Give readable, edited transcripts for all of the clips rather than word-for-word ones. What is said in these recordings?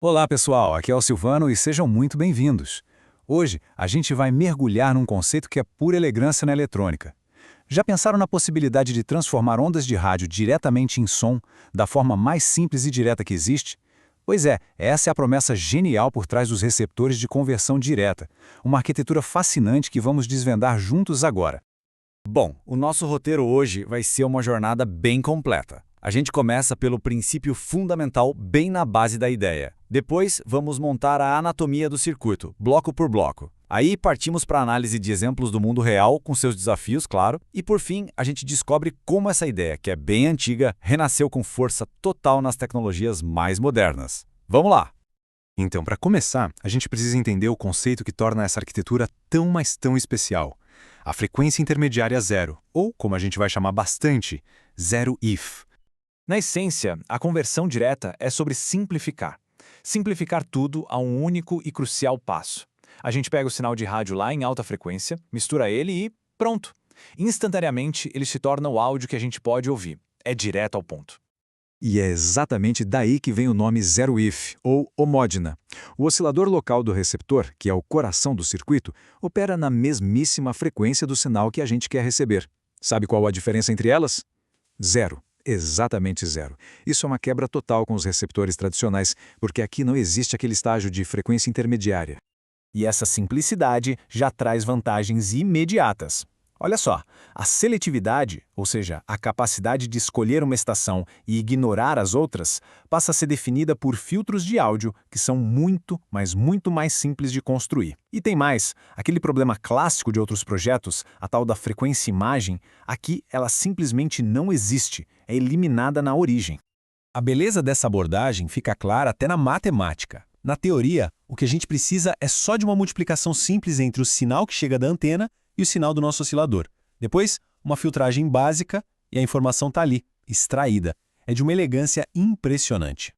Olá pessoal, aqui é o Silvano e sejam muito bem-vindos. Hoje a gente vai mergulhar num conceito que é pura elegância na eletrônica. Já pensaram na possibilidade de transformar ondas de rádio diretamente em som, da forma mais simples e direta que existe? Pois é, essa é a promessa genial por trás dos receptores de conversão direta, uma arquitetura fascinante que vamos desvendar juntos agora. Bom, o nosso roteiro hoje vai ser uma jornada bem completa. A gente começa pelo princípio fundamental bem na base da ideia. Depois, vamos montar a anatomia do circuito, bloco por bloco. Aí partimos para a análise de exemplos do mundo real, com seus desafios, claro. E por fim, a gente descobre como essa ideia, que é bem antiga, renasceu com força total nas tecnologias mais modernas. Vamos lá! Então, para começar, a gente precisa entender o conceito que torna essa arquitetura tão, mas tão especial. A frequência intermediária zero, ou, como a gente vai chamar bastante, zero if. Na essência, a conversão direta é sobre simplificar. Simplificar tudo a um único e crucial passo. A gente pega o sinal de rádio lá em alta frequência, mistura ele e pronto. Instantaneamente, ele se torna o áudio que a gente pode ouvir. É direto ao ponto. E é exatamente daí que vem o nome zero if, ou homódina. O oscilador local do receptor, que é o coração do circuito, opera na mesmíssima frequência do sinal que a gente quer receber. Sabe qual a diferença entre elas? Zero. Exatamente zero. Isso é uma quebra total com os receptores tradicionais, porque aqui não existe aquele estágio de frequência intermediária. E essa simplicidade já traz vantagens imediatas. Olha só, a seletividade, ou seja, a capacidade de escolher uma estação e ignorar as outras, passa a ser definida por filtros de áudio que são muito, mas muito mais simples de construir. E tem mais, aquele problema clássico de outros projetos, a tal da frequência imagem, aqui ela simplesmente não existe, é eliminada na origem. A beleza dessa abordagem fica clara até na matemática. Na teoria, o que a gente precisa é só de uma multiplicação simples entre o sinal que chega da antena e o sinal do nosso oscilador. Depois, uma filtragem básica e a informação está ali, extraída. É de uma elegância impressionante.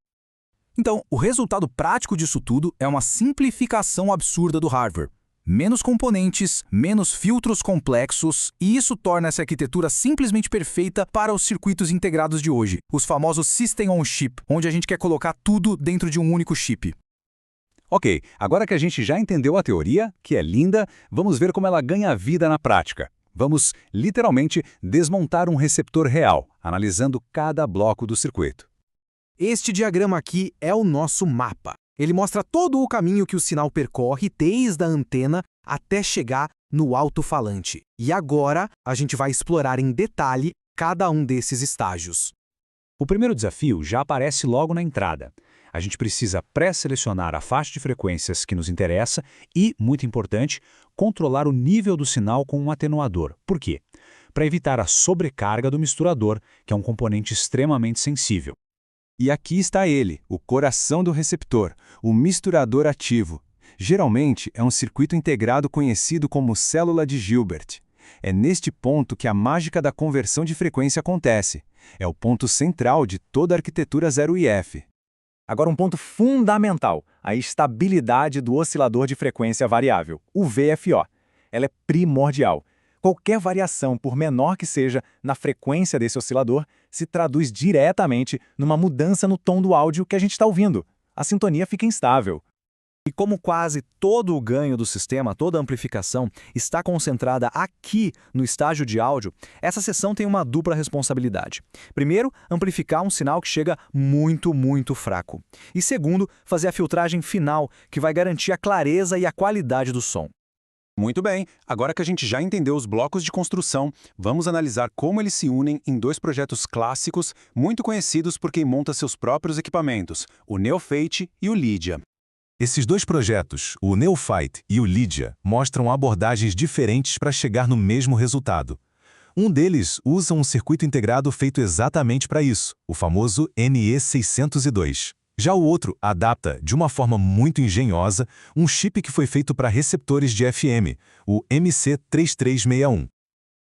Então, o resultado prático disso tudo é uma simplificação absurda do hardware. Menos componentes, menos filtros complexos, e isso torna essa arquitetura simplesmente perfeita para os circuitos integrados de hoje, os famosos System on Chip, onde a gente quer colocar tudo dentro de um único chip. Ok, agora que a gente já entendeu a teoria, que é linda, vamos ver como ela ganha vida na prática. Vamos, literalmente, desmontar um receptor real, analisando cada bloco do circuito. Este diagrama aqui é o nosso mapa. Ele mostra todo o caminho que o sinal percorre desde a antena até chegar no alto-falante. E agora, a gente vai explorar em detalhe cada um desses estágios. O primeiro desafio já aparece logo na entrada. A gente precisa pré-selecionar a faixa de frequências que nos interessa e, muito importante, controlar o nível do sinal com um atenuador. Por quê? Para evitar a sobrecarga do misturador, que é um componente extremamente sensível. E aqui está ele, o coração do receptor, o misturador ativo. Geralmente é um circuito integrado conhecido como célula de Gilbert. É neste ponto que a mágica da conversão de frequência acontece. É o ponto central de toda a arquitetura zero IF. Agora um ponto fundamental, a estabilidade do oscilador de frequência variável, o VFO. Ela é primordial. Qualquer variação, por menor que seja, na frequência desse oscilador, se traduz diretamente numa mudança no tom do áudio que a gente está ouvindo. A sintonia fica instável. E como quase todo o ganho do sistema, toda a amplificação, está concentrada aqui no estágio de áudio, essa seção tem uma dupla responsabilidade. Primeiro, amplificar um sinal que chega muito, muito fraco. E segundo, fazer a filtragem final, que vai garantir a clareza e a qualidade do som. Muito bem, agora que a gente já entendeu os blocos de construção, vamos analisar como eles se unem em dois projetos clássicos, muito conhecidos por quem monta seus próprios equipamentos, o Neofeit e o Lydia. Esses dois projetos, o Neofeit e o Lydia, mostram abordagens diferentes para chegar no mesmo resultado. Um deles usa um circuito integrado feito exatamente para isso, o famoso NE602. Já o outro adapta, de uma forma muito engenhosa, um chip que foi feito para receptores de FM, o MC3361.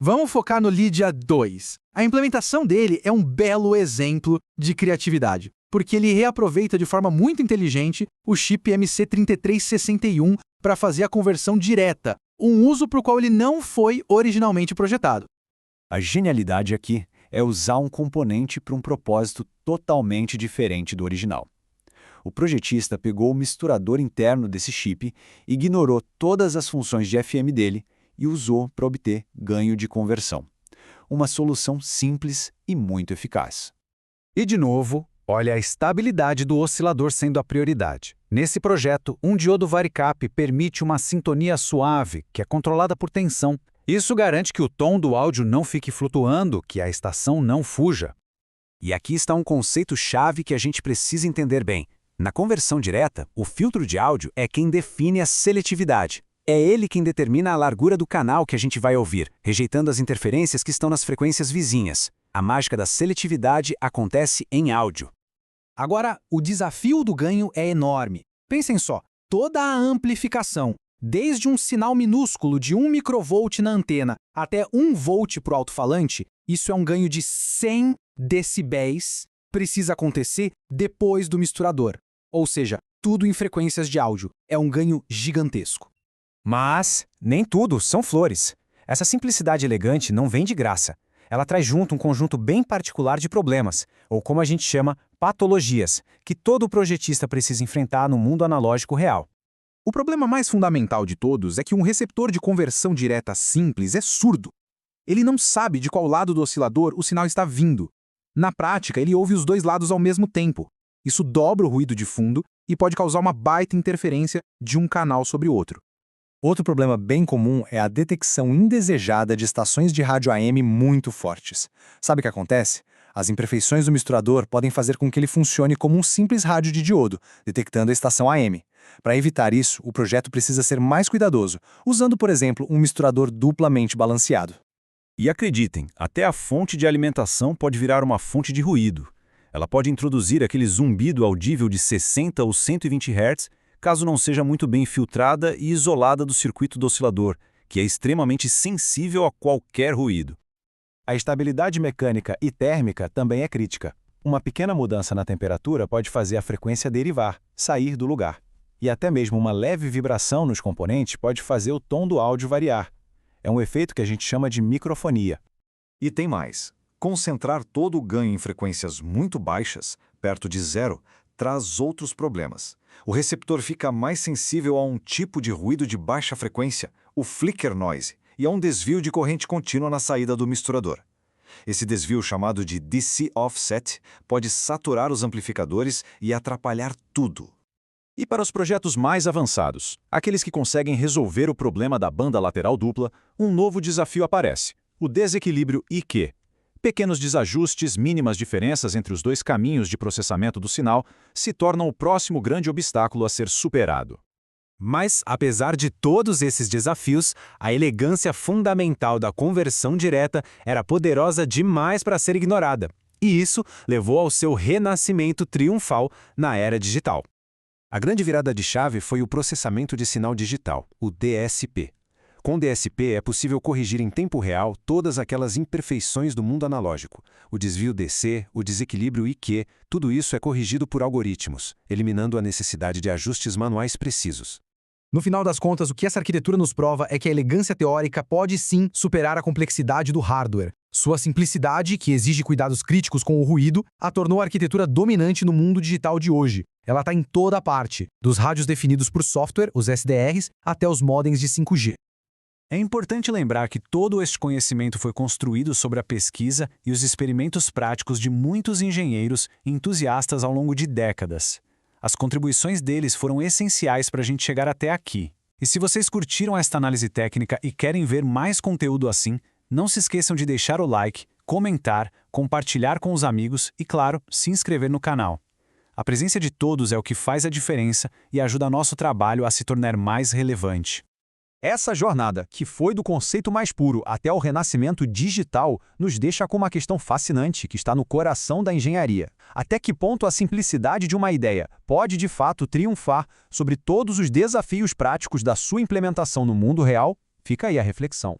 Vamos focar no Lydia 2. A implementação dele é um belo exemplo de criatividade, porque ele reaproveita de forma muito inteligente o chip MC3361 para fazer a conversão direta, um uso para o qual ele não foi originalmente projetado. A genialidade aqui é usar um componente para um propósito totalmente diferente do original. O projetista pegou o misturador interno desse chip, ignorou todas as funções de FM dele e usou para obter ganho de conversão. Uma solução simples e muito eficaz. E de novo, olha a estabilidade do oscilador sendo a prioridade. Nesse projeto, um diodo varicap permite uma sintonia suave, que é controlada por tensão. Isso garante que o tom do áudio não fique flutuando, que a estação não fuja. E aqui está um conceito-chave que a gente precisa entender bem. Na conversão direta, o filtro de áudio é quem define a seletividade. É ele quem determina a largura do canal que a gente vai ouvir, rejeitando as interferências que estão nas frequências vizinhas. A mágica da seletividade acontece em áudio. Agora, o desafio do ganho é enorme. Pensem só, toda a amplificação, desde um sinal minúsculo de 1 microvolt na antena até 1 volt para o alto-falante, isso é um ganho de 100 decibéis, precisa acontecer depois do misturador. Ou seja, tudo em frequências de áudio. É um ganho gigantesco. Mas nem tudo são flores. Essa simplicidade elegante não vem de graça. Ela traz junto um conjunto bem particular de problemas, ou como a gente chama, patologias, que todo projetista precisa enfrentar no mundo analógico real. O problema mais fundamental de todos é que um receptor de conversão direta simples é surdo. Ele não sabe de qual lado do oscilador o sinal está vindo. Na prática, ele ouve os dois lados ao mesmo tempo. Isso dobra o ruído de fundo e pode causar uma baita interferência de um canal sobre o outro. Outro problema bem comum é a detecção indesejada de estações de rádio AM muito fortes. Sabe o que acontece? As imperfeições do misturador podem fazer com que ele funcione como um simples rádio de diodo, detectando a estação AM. Para evitar isso, o projeto precisa ser mais cuidadoso, usando, por exemplo, um misturador duplamente balanceado. E acreditem, até a fonte de alimentação pode virar uma fonte de ruído. Ela pode introduzir aquele zumbido audível de 60 ou 120 Hz, caso não seja muito bem filtrada e isolada do circuito do oscilador, que é extremamente sensível a qualquer ruído. A estabilidade mecânica e térmica também é crítica. Uma pequena mudança na temperatura pode fazer a frequência derivar, sair do lugar. E até mesmo uma leve vibração nos componentes pode fazer o tom do áudio variar. É um efeito que a gente chama de microfonia. E tem mais. Concentrar todo o ganho em frequências muito baixas, perto de zero, traz outros problemas. O receptor fica mais sensível a um tipo de ruído de baixa frequência, o flicker noise, e a um desvio de corrente contínua na saída do misturador. Esse desvio, chamado de DC offset, pode saturar os amplificadores e atrapalhar tudo. E para os projetos mais avançados, aqueles que conseguem resolver o problema da banda lateral dupla, um novo desafio aparece: o desequilíbrio IQ. Pequenos desajustes, mínimas diferenças entre os dois caminhos de processamento do sinal se tornam o próximo grande obstáculo a ser superado. Mas, apesar de todos esses desafios, a elegância fundamental da conversão direta era poderosa demais para ser ignorada. E isso levou ao seu renascimento triunfal na era digital. A grande virada de chave foi o processamento de sinal digital, o DSP. Com o DSP é possível corrigir em tempo real todas aquelas imperfeições do mundo analógico. O desvio DC, o desequilíbrio IQ, tudo isso é corrigido por algoritmos, eliminando a necessidade de ajustes manuais precisos. No final das contas, o que essa arquitetura nos prova é que a elegância teórica pode sim superar a complexidade do hardware. Sua simplicidade, que exige cuidados críticos com o ruído, a tornou a arquitetura dominante no mundo digital de hoje. Ela está em toda parte, dos rádios definidos por software, os SDRs, até os modems de 5G. É importante lembrar que todo este conhecimento foi construído sobre a pesquisa e os experimentos práticos de muitos engenheiros e entusiastas ao longo de décadas. As contribuições deles foram essenciais para a gente chegar até aqui. E se vocês curtiram esta análise técnica e querem ver mais conteúdo assim, não se esqueçam de deixar o like, comentar, compartilhar com os amigos e, claro, se inscrever no canal. A presença de todos é o que faz a diferença e ajuda nosso trabalho a se tornar mais relevante. Essa jornada, que foi do conceito mais puro até o renascimento digital, nos deixa com uma questão fascinante que está no coração da engenharia. Até que ponto a simplicidade de uma ideia pode de fato triunfar sobre todos os desafios práticos da sua implementação no mundo real? Fica aí a reflexão.